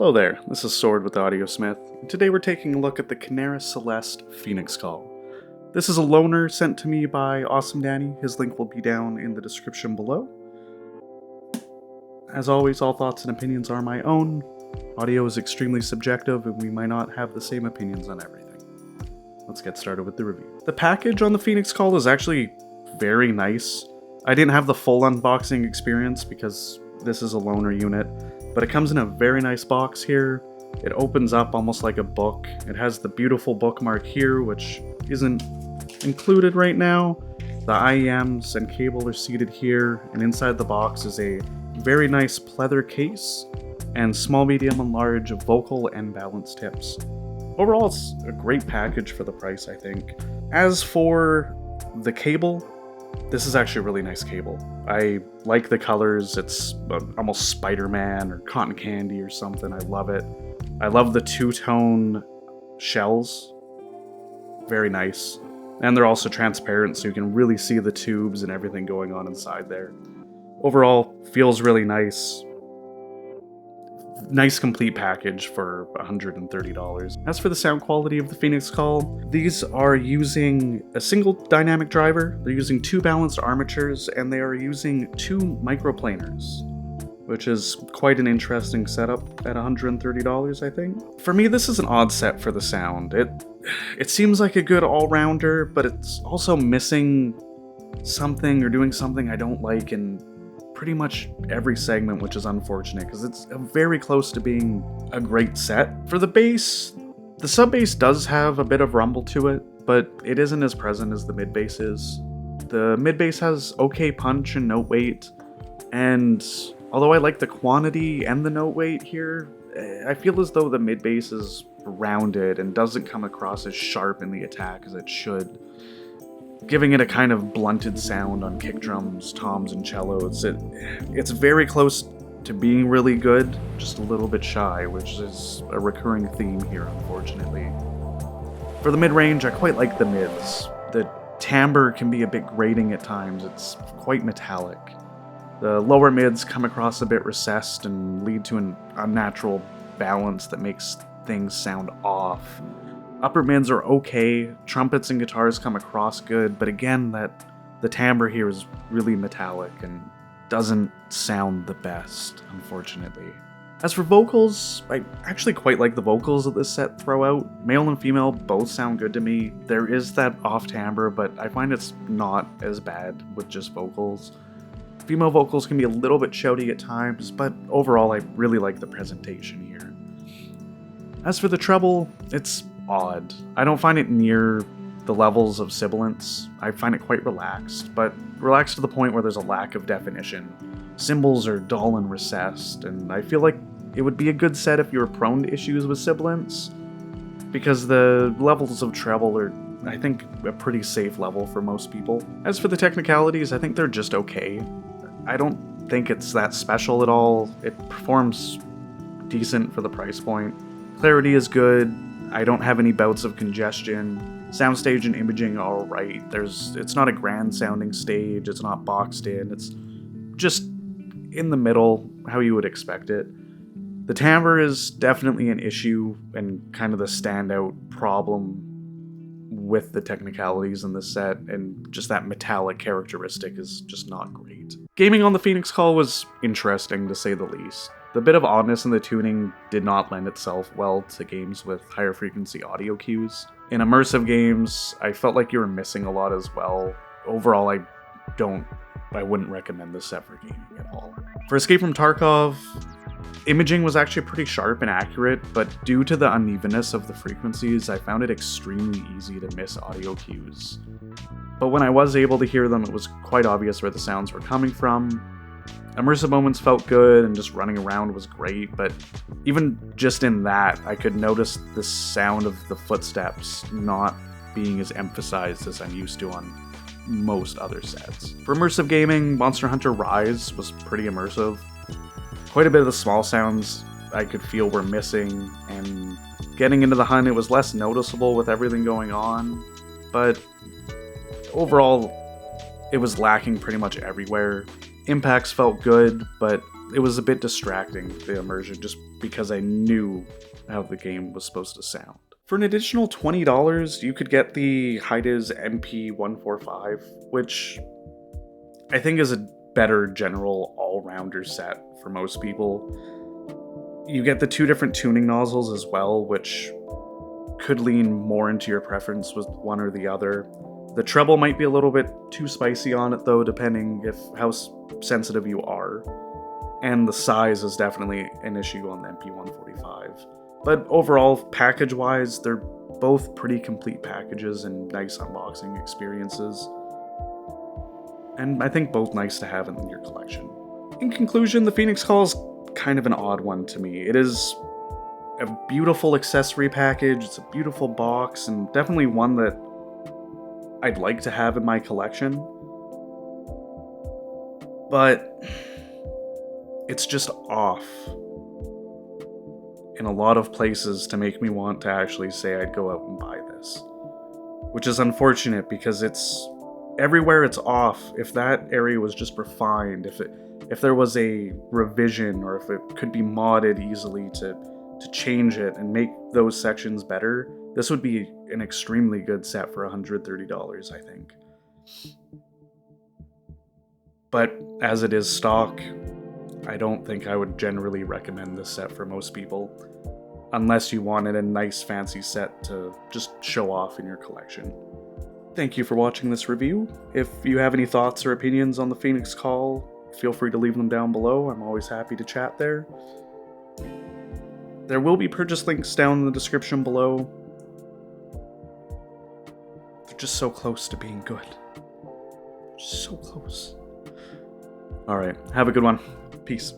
Hello there, this is Sword with Audiosmith, and today we're taking a look at the Kinera Celest Phoenixcall. This is a loaner sent to me by Awesome Danny. His link will be down in the description below. As always, all thoughts and opinions are my own. Audio is extremely subjective and we might not have the same opinions on everything. Let's get started with the review. The package on the Phoenixcall is actually very nice. I didn't have the full unboxing experience because this is a loaner unit, but it comes in a very nice box here. It opens up almost like a book. It has the beautiful bookmark here, which isn't included right now. The IEMs and cable are seated here, and inside the box is a very nice pleather case and small, medium, and large vocal and balance tips. Overall, it's a great package for the price, I think. As for the cable, this is actually a really nice cable. I like the colors. It's almost Spider-Man or cotton candy or something. I love it. I love the two-tone shells. Very nice. And they're also transparent, so you can really see the tubes and everything going on inside there. Overall, feels really nice. Nice complete package for $130. As for the sound quality of the Phoenixcall, these are using a single dynamic driver, they're using two balanced armatures, and they are using two microplaners, which is quite an interesting setup at $130, I think. For me, this is an odd set for the sound. It seems like a good all-rounder, but it's also missing something or doing something I don't like in pretty much every segment, which is unfortunate because it's very close to being a great set. For the bass, the sub bass does have a bit of rumble to it, but it isn't as present as the mid bass is. The mid bass has okay punch and note weight, and although I like the quantity and the note weight here, I feel as though the mid bass is rounded and doesn't come across as sharp in the attack as it should, giving it a kind of blunted sound on kick drums, toms, and cellos. It's very close to being really good, just a little bit shy, which is a recurring theme here, unfortunately. For the mid-range, I quite like the mids. The timbre can be a bit grating at times. It's quite metallic. The lower mids come across a bit recessed and lead to an unnatural balance that makes things sound off. Upper mids are okay, trumpets and guitars come across good, but again, the timbre here is really metallic and doesn't sound the best, unfortunately. As for vocals, I actually quite like the vocals that this set throw out. Male and female both sound good to me. There is that off timbre, but I find it's not as bad with just vocals. Female vocals can be a little bit shouty at times, but overall I really like the presentation here. As for the treble, it's odd. I don't find it near the levels of sibilance. I find it quite relaxed, but relaxed to the point where there's a lack of definition. Cymbals are dull and recessed, and I feel like it would be a good set if you were prone to issues with sibilance, because the levels of treble are, I think, a pretty safe level for most people. As for the technicalities, I think they're just okay. I don't think it's that special at all. It performs decent for the price point. Clarity is good. I don't have any bouts of congestion. Soundstage and imaging are alright. It's not a grand sounding stage, it's not boxed in, it's just in the middle, how you would expect it. The timbre is definitely an issue and kind of the standout problem with the technicalities in this set, and just that metallic characteristic is just not great. Gaming on the Phoenixcall was interesting to say the least. The bit of oddness in the tuning did not lend itself well to games with higher frequency audio cues. In immersive games, I felt like you were missing a lot as well. Overall, I wouldn't recommend this set for gaming at all. For Escape from Tarkov, imaging was actually pretty sharp and accurate, but due to the unevenness of the frequencies, I found it extremely easy to miss audio cues. But when I was able to hear them, it was quite obvious where the sounds were coming from. Immersive moments felt good, and just running around was great, but even just in that, I could notice the sound of the footsteps not being as emphasized as I'm used to on most other sets. For immersive gaming, Monster Hunter Rise was pretty immersive. Quite a bit of the small sounds I could feel were missing, and getting into the hunt, it was less noticeable with everything going on, but overall, it was lacking pretty much everywhere. Impacts felt good, but it was a bit distracting, the immersion, just because I knew how the game was supposed to sound. For an additional $20, you could get the Hidizs MP145, which I think is a better general all-rounder set for most people. You get the 2 different tuning nozzles as well, which could lean more into your preference with one or the other. The treble might be a little bit too spicy on it though, depending how sensitive you are. And the size is definitely an issue on the MP145. But overall, package-wise, they're both pretty complete packages and nice unboxing experiences. And I think both nice to have in your collection. In conclusion, the Phoenixcall is kind of an odd one to me. It is a beautiful accessory package, it's a beautiful box, and definitely one that I'd like to have in my collection. But it's just off in a lot of places to make me want to actually say I'd go out and buy this. Which is unfortunate because it's everywhere it's off. If that area was just refined, if there was a revision, or if it could be modded easily to change it and make those sections better, this would be an extremely good set for $130, I think. But as it is stock, I don't think I would generally recommend this set for most people, unless you wanted a nice fancy set to just show off in your collection. Thank you for watching this review. If you have any thoughts or opinions on the Phoenixcall, feel free to leave them down below. I'm always happy to chat there. There will be purchase links down in the description below. They're just so close to being good. So close. Alright, have a good one. Peace.